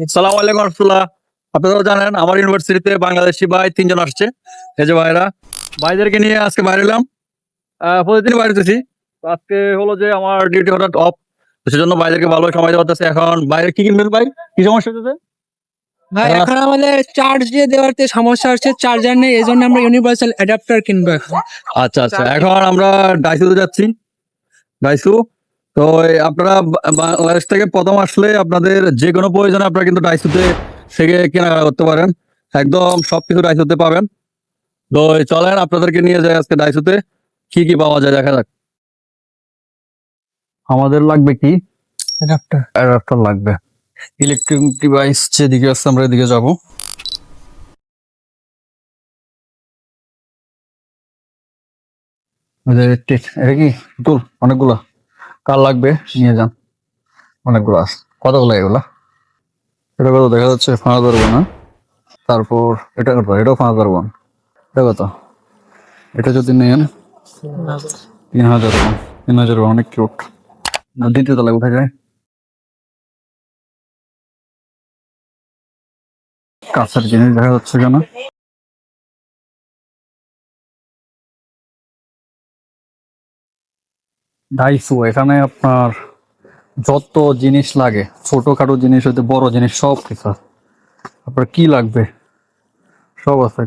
সালাম আলাইকুম রহমতুল্লাহ। আপনারা তো জানেন আমার ইউনিভার্সিটিতে বাংলাদেশি ভাই ৩ জন আসছে। এই যে ভাইরা, ভাইদেরকে নিয়ে আজকে বাইর হইলাম। প্রতিদিনই বাইর হইতেছি। তো আজকে হলো যে আমার ডিউটি হঠাৎ অফ। তো সেজন্য ভাইদেরকে ভালো সময় দেওয়া হচ্ছে। এখন বাইরে কি কিনবেন ভাই? কি সমস্যা হইতেছে? ভাই এখন এখন আমাদের চার্জ দিয়ে দেওয়াতে সমস্যা হচ্ছে, চার্জার নেই, এজন্য আমরা ইউনিভার্সাল অ্যাডাপ্টার কিনবো এখন। আচ্ছা। এখন আমরা ডাইসুতে যাচ্ছি। ডাইসু। তো আপনারা বাংলাদেশ থেকে ১ম আসলে আপনাদের যেকোনো প্রয়োজনে আপনারা কিন্তু ডাইসুতে থেকে কেনাকাটা করতে পারেন। একদম সবকিছু ডাইসুতে পাবেন। তো চলেন আপনাদেরকে নিয়ে যাই আজকে ডাইসুতে কি পাওয়া যায় দেখা যাক। আমাদের লাগবে কি? অ্যাডাপ্টার। অ্যাডাপ্টার লাগবে। ইলেকট্রিক ডিভাইস যেদিকে আছে আমরা এদিকে যাব। এটা কি পুতুল? অনেকগুলা কার লাগবে নিয়ে যান। অনেকগুলো আছে। কতগুলো এগুলা? এটা কত দেখা যাচ্ছে? ৫০০০ না? তারপর এটা কত? এটাও ৫০০০। এটা কত? এটা যদি নেন ৩০০০। ৩০০০ অনেক কিউট। দ্বিতীয় তলায় উঠে যায়। কাছের জিনিস দেখা যাচ্ছে কেন? ডাইসু এখানে আপনার যত জিনিস লাগে, ছোটখাটো জিনিস হইতে বড় জিনিস সব কিছু আছে। আপনার কি লাগবে সব আছে।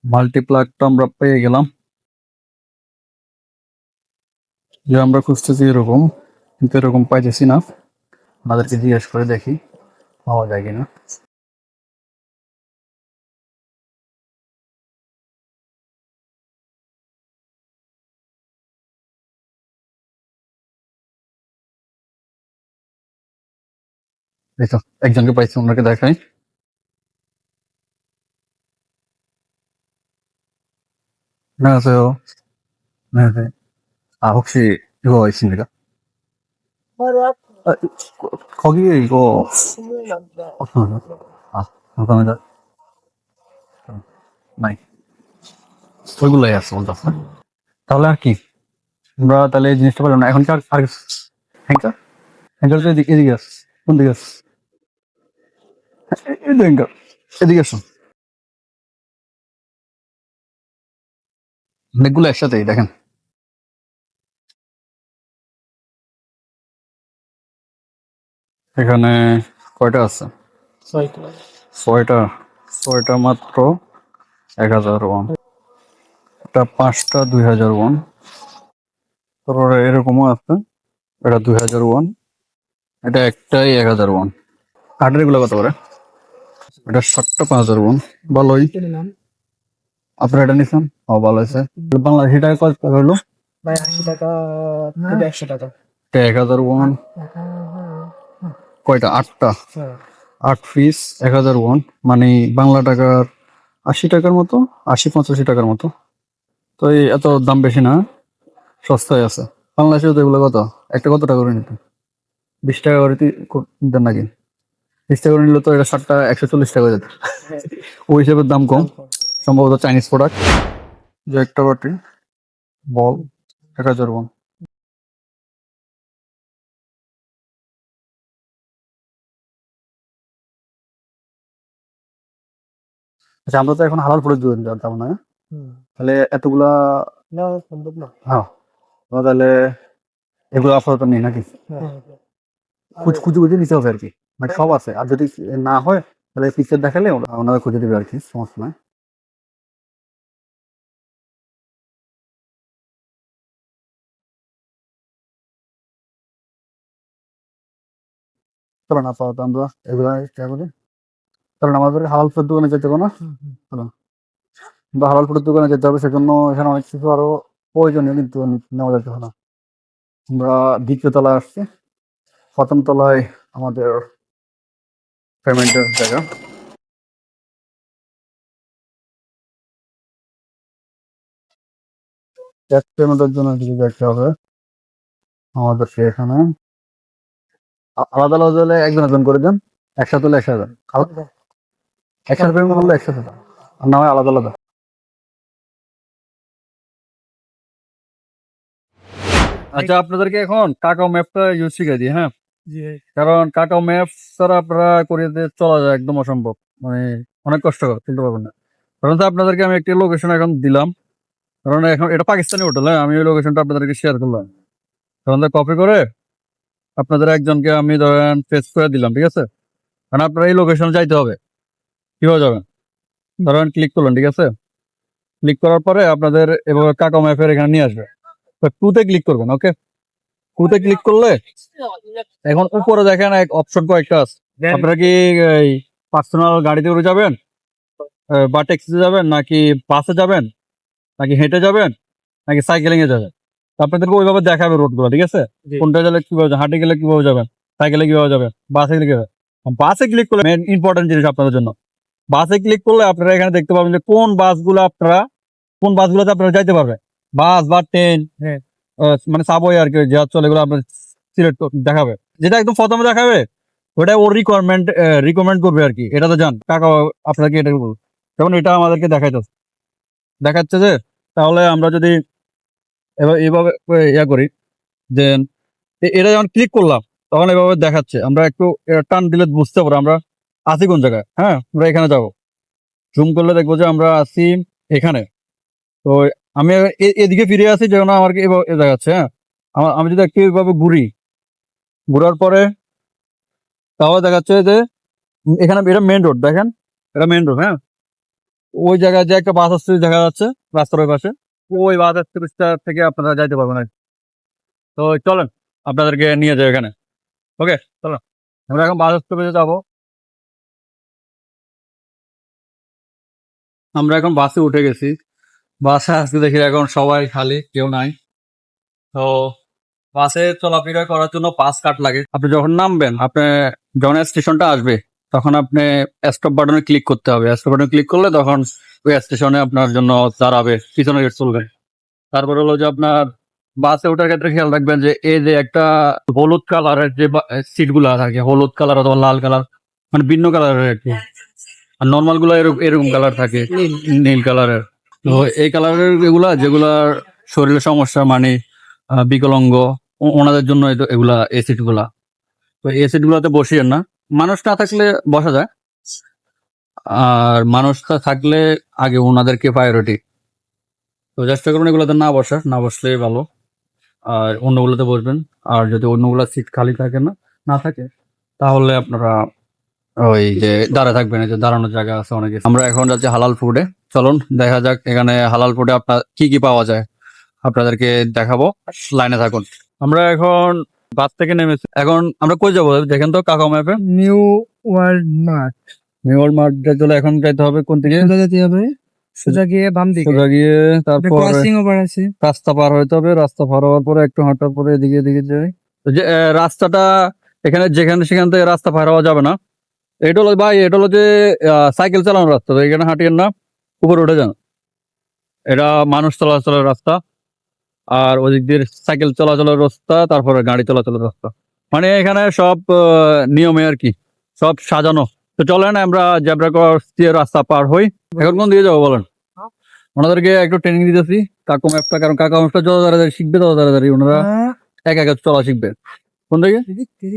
মাল্টিপ্লাগটা আমরা পেয়ে গেলাম। যে আমরা খুঁজতেছি এরকম, কিন্তু এরকম পাইতেছি না। আমাদেরকে জিজ্ঞেস করে দেখি পাওয়া যায় কিনা। এই তো একজনকে পাইছি, ওনাকে দেখাই। 안녕하세요. 네네. 혹시 이거 있습니까? 거기에 이거 없어요? 감사합니다. নাই, ওইগুলাই আছে বলতে। তাহলে আর কি, আমরা তাহলে এই জিনিসটা পেলাম না। এখন কি আর হ্যাঙ্কার হ্যাঙ্কার তো এদিকে আছে। কোন দিকে আছে? এই হ্যাঙ্কার, এদিকে আসুন। অনেকগুলো একসাথেই দেখেন। এখানে কয়টা আছে? ছয়টা। ছয়টা মাত্র ১০০০ ওয়ান। এটা ৫টা ২০০০ ওয়ান। তারপরে এরকমও আছে, এটা ২০০০ ওয়ান। এটা একটাই ১০০০ ওয়ান। কাঠের এগুলো কত করে? এটা ৭টা ৫০০০ ওয়ান। ভালোই। আপনার এটা নিছেন? ভালো হয়েছে। বাংলাদেশি টাকা কত টাকা হলো? ভাই ৮০ টাকা থেকে ১০০ টাকা। এটা ১০০০ ওয়ান। কয়টা? ৮টা। ৮ পিস ১০০০ ওয়ান, মানে বাংলা টাকার ৮০ টাকার মতো, ৮০-৮৫ টাকার মতো। তো এই এত দাম বেশি না, সস্তায় আছে। বাংলাদেশে তো এগুলো কত? একটা কত টাকা করে নিত? ২০ টাকা করে দেন নাকি? ২০ টাকা করে নিলে তো এটা ৭টা ১৪০ টাকা হয়ে যেত। ওই হিসেবে দাম কম, সম্ভবত চাইনিজ প্রোডাক্ট। যে একটা বাটি বল ১০০০ ওয়ান। আচ্ছা, আমরা তো এখন হালাল ফুডের দোকান জানতাম না। তাহলে এতগুলা নেওয়া সম্ভব না। হ্যাঁ, আমরা তাহলে এগুলো আপাতত নেই নাকি? খুঁজে খুঁজে নিতে হবে আর কি, মানে সব আছে। আর যদি না হয় তাহলে পিকচার দেখালে ওনারা খুঁজে দেবে আর কি, সমস্যা নয়। চলো না, আপাতত আমরা এগুলো ট্রাই করি। কারণ আমাদের হালাল ফুডের দোকানে যেতে হবে না। চলো, বা হালাল ফুডের দোকানে যেতে হবে, সেজন্য এখানে অনেক কিছু আরো প্রয়োজনীয়, কিন্তু নেওয়া যেতে হবে না। আমরা দ্বিতীয় তলায় আসছি। প্রথম তলায় আমাদের পেমেন্টের জায়গা। ক্যাশ পেমেন্টের জন্য কিছু দেখতে হবে আমাদেরকে। এখানে আলাদা আলাদা হলে একজন একজন করে দেন, একসাথে হলে ১০০০। একসাথে পেমেন্ট করলে একসাথে দেন, আর না হয় আলাদা আলাদা। আচ্ছা, আপনাদেরকে এখন কাকাও ম্যাপটা ইউজ শিখে দিই। হ্যাঁ, জি কারণ কাকাও ম্যাপ ছাড়া আপনারা কোরিয়াতে চলা যায় একদম অসম্ভব, মানে অনেক কষ্টকর, চলতে পারবেন না। কারণ তো আপনাদেরকে আমি একটি লোকেশন এখন দিলাম, কারণ এখন এটা পাকিস্তানি হোটেল, হ্যাঁ আমি ওই লোকেশনটা আপনাদেরকে শেয়ার করলাম। তখন কপি করে আপনাদের একজনকে আমি ধরেন ফেস করে দিলাম, ঠিক আছে? কারণ আপনারা এই লোকেশনে যাইতে হবে, কিভাবে যাবেন? ধরেন ক্লিক করলেন, ঠিক আছে? ক্লিক করার পরে আপনাদের এভাবে কাকাও ম্যাপের এখানে নিয়ে আসবে। তো টুতে ক্লিক করবেন, ওকে? টুতে ক্লিক করলে এখন উপরে দেখেন এক অপশন কয়েকটা আছে। আপনারা কি এই পার্সোনাল গাড়িতে উড়ে যাবেন, বা ট্যাক্সিতে যাবেন, নাকি বাসে যাবেন, নাকি হেঁটে যাবেন, নাকি সাইকেলিং এ যাবেন? তো আপনাদেরকে ওইভাবে দেখাবে রোডগুলো, ঠিক আছে? জি। কোনটা গেলে কিভাবে যাবেন, হাঁটে গেলে কিভাবে যাবেন, সাইকেলে কিভাবে যাবেন, বাসে গেলে কিভাবে। বাসে ক্লিক করলে মেন ইম্পর্টেন্ট জিনিস আপনাদের জন্য, বাসে ক্লিক করলে আপনারা এখানে দেখতে পাবেন যে কোন বাসগুলোতে আপনারা যাইতে পারবেন। বাস বা ট্রেন, হ্যাঁ। মানে সাবওয়ে আর কি, যা চলে এগুলো আপনার সিলেক্ট দেখাবে। যেটা একদম প্রথমে দেখাবে ওটা ওর রিকমেন্ড করবে আর কি। এটা তো জান কাকা আপনাকে এটা বলবো, যেমন এটা আমাদেরকে দেখাচ্ছে যে, তাহলে আমরা যদি এইভাবে ইয়া করি যে এটা যখন ক্লিক করলাম তখন এভাবে দেখাচ্ছে, আমরা একটু টান দিলে বুঝতে পারবো আমরা আছি কোন জায়গায়। হ্যাঁ, আমরা এখানে যাবো, জুম করলে দেখবো যে আমরা আছি এখানে। তো আমি এদিকে ফিরে আসি যেন আমার এভাবে দেখাচ্ছে। হ্যাঁ, আমি যদি একটু এইভাবে ঘুরার পরে তাহলে দেখাচ্ছে যে এখানে এটা মেন রোড, দেখেন এটা মেন রোড। হ্যাঁ, ওই জায়গায় যে একটা বাস স্ট্যান্ড দেখা যাচ্ছে রাস্তার ওই পাশে, ওই বাস স্ট্যান্ডটা থেকে আপনারা যাইতে পারবেন আর কি। তো চলেন আপনাদেরকে নিয়ে যাই এখানে, ওকে? চলো আমরা এখন বাস স্টপেজে যাবো। আমরা এখন বাসে উঠে গেছি, বাসে আজকে দেখি এখন সবাই খালি, কেউ নাই। তো বাসে চলাফেরা করার জন্য পাস কার্ড লাগে। আপনি যখন নামবেন, আপনি যখন স্টেশনটা আসবে তখন আপনি স্টপ বাটনে ক্লিক করতে হবে। স্টপ বাটনে ক্লিক করলে তখন ওই স্টেশনে আপনার জন্য দাঁড়াবে, পিছনে গেট চলবে। তারপরে হলো যে আপনার বাসে ওঠার ক্ষেত্রে খেয়াল রাখবেন যে এই যে একটা হলুদ কালারের যে সিট গুলা থাকে, হলুদ কালার অথবা লাল কালার, মানে ভিন্ন কালারের আর কি। আর নর্মাল গুলো এরকম কালার থাকে, নীল কালারের। তো এই কালারের এগুলা যেগুলার শরীরে সমস্যা, মানে বিকলাঙ্গ, ওনাদের জন্য এগুলা এই সিট গুলা। তো এই সিট গুলাতে বসিয়েন না, মানুষ না থাকলে বসা যায়, আর মানুষটা থাকলে আগে ওনাদেরকে প্রায়োরিটি। তো চেষ্টা করুন এগুলোতে না বসলে ভালো, আর অন্যগুলোতে বসবেন। আর যদি অন্যগুলা সিট খালি থাকে না থাকে, তাহলে আপনারা ওই যে দাঁড়া থাকবেন, এই যে দাঁড়ানোর জায়গা আছে অনেক। আমরা এখন যাচ্ছি হালাল ফুডে, চলুন দেখা যাক এখানে হালাল ফুডে আপনার কি কি পাওয়া যায়, আপনাদেরকে দেখাবো, লাইনে থাকুন। আমরা এখন বাস থেকে নেমেছি, এখন আমরা কই যাবো দেখেন তো কাকাও ম্যাপে। New world mart new world mart চলে, এখন যাইতে হবে কোন দিকে? কোথায় যেতে হবে? সোজা গিয়ে বাম দিকে সোজা গিয়ে তারপর ক্রসিং ওভার আছে। রাস্তা পার হইতে হবে, রাস্তা পার হওয়ার পরে একটু হাঁটার পরে এদিকে যাই। তো যে রাস্তাটা এখানে যেখানে সেখান থেকে রাস্তা পার হওয়া যাবে না। এটা হলো ভাই, এটা হলো যে সাইকেল চালানোর রাস্তা, তো এখানে হাঁটিয়েন না, উপরে উঠে যান। এটা মানুষ চলাচলের রাস্তা, আর ওদিক দিয়ে সাইকেল চলাচলের রাস্তা, তারপরে গাড়ি চলাচলের রাস্তা। মানে এখানে সব নিয়মে আর কি, সব সাজানো। তো চলেন আমরা জেব্রা ক্রস দিয়ে রাস্তা পার হই। এখন কোন দিকে যাবো বলেন? ওনাদেরকে একটু ট্রেনিং দিতেছি কাকু ম্যাপটা, কারণ কাকু ম্যাপটা যত তাড়াতাড়ি শিখবে তত তাড়াতাড়ি ওনারা একা একা চলা শিখবে। কোন দিকে?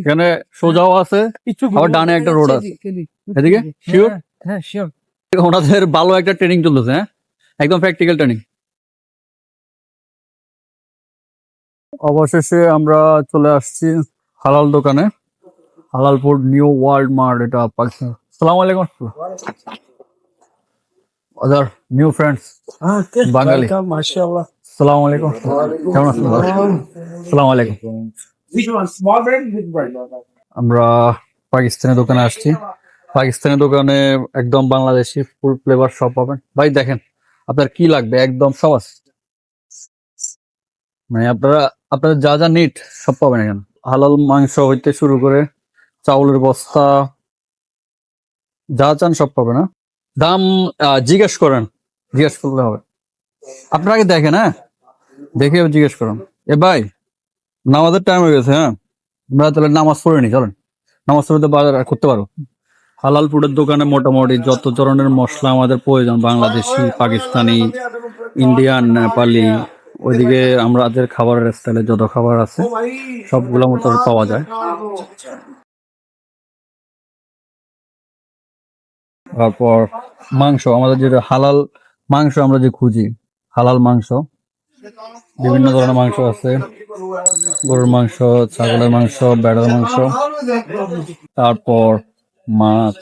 এখানে সোজাও আছে, আবার ডানে একটা রোড আছে। এদিকে শিওর? হ্যাঁ শিওর। ওনাদের ভালো একটা ট্রেনিং চলতেছে, হ্যাঁ একদম প্র্যাকটিক্যাল ট্রেনিং। অবশেষে আমরা চলে আসছি হালাল দোকানে, হালাল ফুড নিউ ওয়ার্ল্ড মার্ট, এটা পাকিস্তান। আসসালামু আলাইকুম আদার নিউ ফ্রেন্ডস বাঙালি। মাশাআল্লাহ। আসসালামু আলাইকুম, কেমন আছেন? আসসালামু আলাইকুম। আমরা পাকিস্তানি দোকানে আসছি, পাকিস্তানি দোকানে একদম বাংলাদেশি ফুল ফ্লেভার সব পাবেন। ভাই দেখেন আপনার কি লাগবে, একদম সব আছে, মানে আপনাদের যা যা নিট সব পাবেন এখানে। হালাল মাংস হইতে শুরু করে চাউলের বস্তা, যা চান সব পাবেন। হ্যাঁ, দাম জিজ্ঞেস করলে হবে। আপনাকে দেখেন, হ্যাঁ দেখে জিজ্ঞেস করুন। এ ভাই, নামাজের টাইম হয়ে গেছে, হ্যাঁ আমরা তাহলে নামাজ পড়ে নি, চলেন নামাজ পড়ে বাজার করতে পারো। হালাল ফুডের দোকানে মোটামুটি যত ধরনের মশলা আমাদের প্রয়োজন, বাংলাদেশি, পাকিস্তানি, ইন্ডিয়ান, নেপালি, ওইদিকে আমাদের খাবারের স্টাইলে যত খাবার আছে সবগুলো মতো পাওয়া যায়। তারপর মাংস, আমাদের যেটা হালাল মাংস আমরা যে খুঁজি, হালাল মাংস, বিভিন্ন ধরনের মাংস আছে। গরুর মাংস, ছাগলের মাংস, ভেড়ার মাংস, তারপর মাছ,